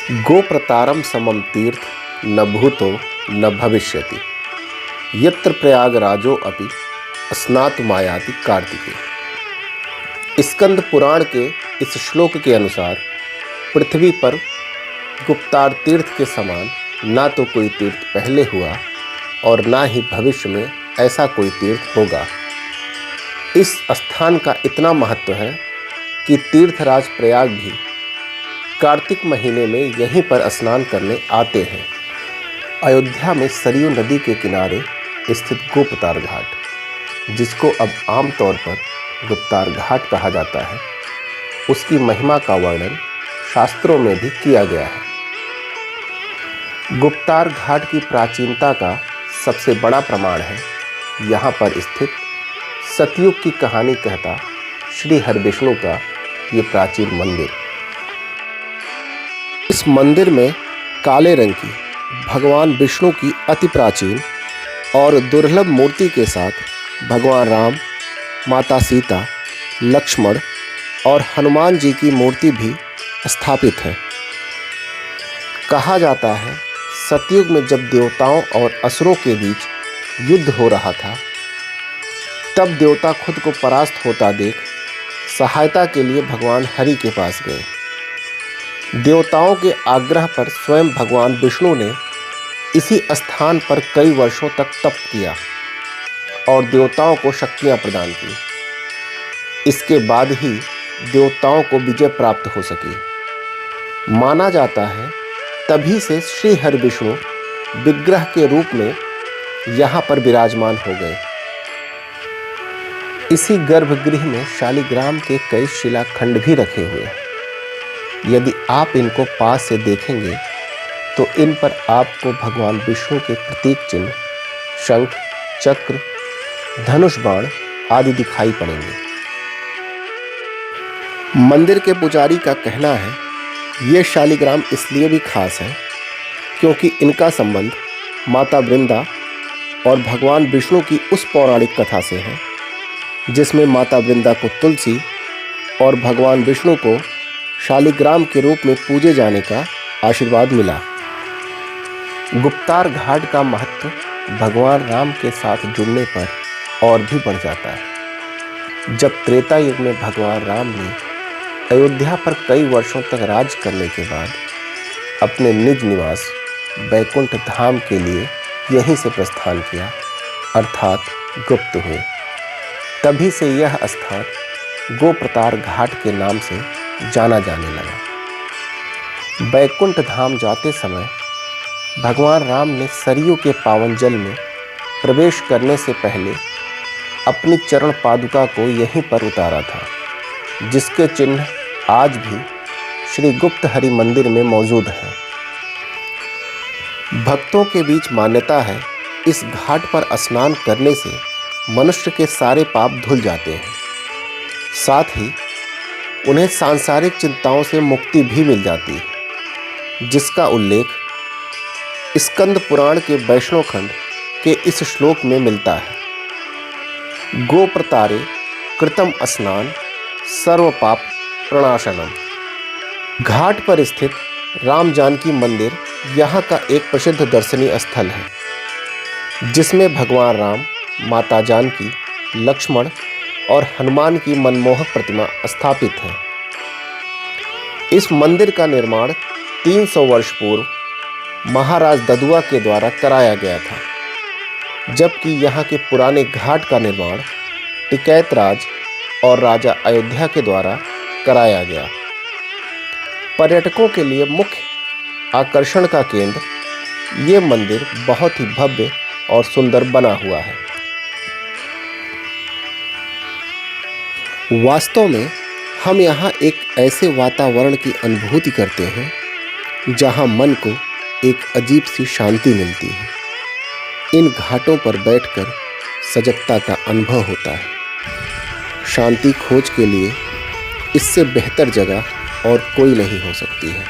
गोप्रतारम समम तीर्थ न भूतो न भविष्यति यत्र प्रयागराजो अपि स्नातुमायाति कार्तिके। स्कंद पुराण के इस श्लोक के अनुसार पृथ्वी पर गुप्तार तीर्थ के समान ना तो कोई तीर्थ पहले हुआ और ना ही भविष्य में ऐसा कोई तीर्थ होगा। इस स्थान का इतना महत्व है कि तीर्थराज प्रयाग भी कार्तिक महीने में यहीं पर स्नान करने आते हैं। अयोध्या में सरयू नदी के किनारे स्थित गोपतार घाट, जिसको अब आमतौर पर गुप्तार घाट कहा जाता है, उसकी महिमा का वर्णन शास्त्रों में भी किया गया है। गुप्तार घाट की प्राचीनता का सबसे बड़ा प्रमाण है यहाँ पर स्थित सतयुग की कहानी कहता श्री हरविष्णु का ये प्राचीन मंदिर। इस मंदिर में काले रंग की भगवान विष्णु की अति प्राचीन और दुर्लभ मूर्ति के साथ भगवान राम, माता सीता, लक्ष्मण और हनुमान जी की मूर्ति भी स्थापित है। कहा जाता है सतयुग में जब देवताओं और असुरों के बीच युद्ध हो रहा था, तब देवता खुद को परास्त होता देख सहायता के लिए भगवान हरि के पास गए। देवताओं के आग्रह पर स्वयं भगवान विष्णु ने इसी स्थान पर कई वर्षों तक तप किया और देवताओं को शक्तियां प्रदान की। इसके बाद ही देवताओं को विजय प्राप्त हो सकी। माना जाता है तभी से श्री हरविष्णु विग्रह के रूप में यहाँ पर विराजमान हो गए। इसी गर्भगृह में शालिग्राम के कई शिलाखंड भी रखे हुए हैं। यदि आप इनको पास से देखेंगे तो इन पर आपको भगवान विष्णु के प्रतीक चिन्ह शंख, चक्र, धनुष बाण आदि दिखाई पड़ेंगे। मंदिर के पुजारी का कहना है ये शालिग्राम इसलिए भी खास है क्योंकि इनका संबंध माता वृंदा और भगवान विष्णु की उस पौराणिक कथा से है जिसमें माता वृंदा को तुलसी और भगवान विष्णु को शालिग्राम के रूप में पूजे जाने का आशीर्वाद मिला। गुप्तार घाट का महत्व भगवान राम के साथ जुड़ने पर और भी बढ़ जाता है। जब त्रेता युग में भगवान राम ने अयोध्या पर कई वर्षों तक राज करने के बाद अपने निज निवास बैकुंठ धाम के लिए यहीं से प्रस्थान किया, अर्थात गुप्त हुए। तभी से यह स्थान गोप्रतार घाट के नाम से जाना जाने लगा। बैकुंठ धाम जाते समय भगवान राम ने सरयू के पावन जल में प्रवेश करने से पहले अपनी चरण पादुका को यहीं पर उतारा था, जिसके चिन्ह आज भी श्री गुप्त हरि मंदिर में मौजूद है। भक्तों के बीच मान्यता है इस घाट पर स्नान करने से मनुष्य के सारे पाप धुल जाते हैं, साथ ही उन्हें सांसारिक चिंताओं से मुक्ति भी मिल जाती है, जिसका उल्लेख स्कंद पुराण के वैष्णव खंड के इस श्लोक में मिलता है। गोप्रतारे कृतम स्नान सर्व पाप प्रणाशनम। घाट पर स्थित राम जानकी मंदिर यहाँ का एक प्रसिद्ध दर्शनीय स्थल है, जिसमें भगवान राम, माता जानकी, लक्ष्मण और हनुमान की मनमोहक प्रतिमा स्थापित है। इस मंदिर का निर्माण 300 वर्ष पूर्व महाराज ददुआ के द्वारा कराया गया था, जबकि यहाँ के पुराने घाट का निर्माण टिकैत राज और राजा अयोध्या के द्वारा कराया गया। पर्यटकों के लिए मुख्य आकर्षण का केंद्र ये मंदिर बहुत ही भव्य और सुंदर बना हुआ है। वास्तव में हम यहाँ एक ऐसे वातावरण की अनुभूति करते हैं जहाँ मन को एक अजीब सी शांति मिलती है। इन घाटों पर बैठकर सजगता का अनुभव होता है। शांति खोज के लिए इससे बेहतर जगह और कोई नहीं हो सकती है।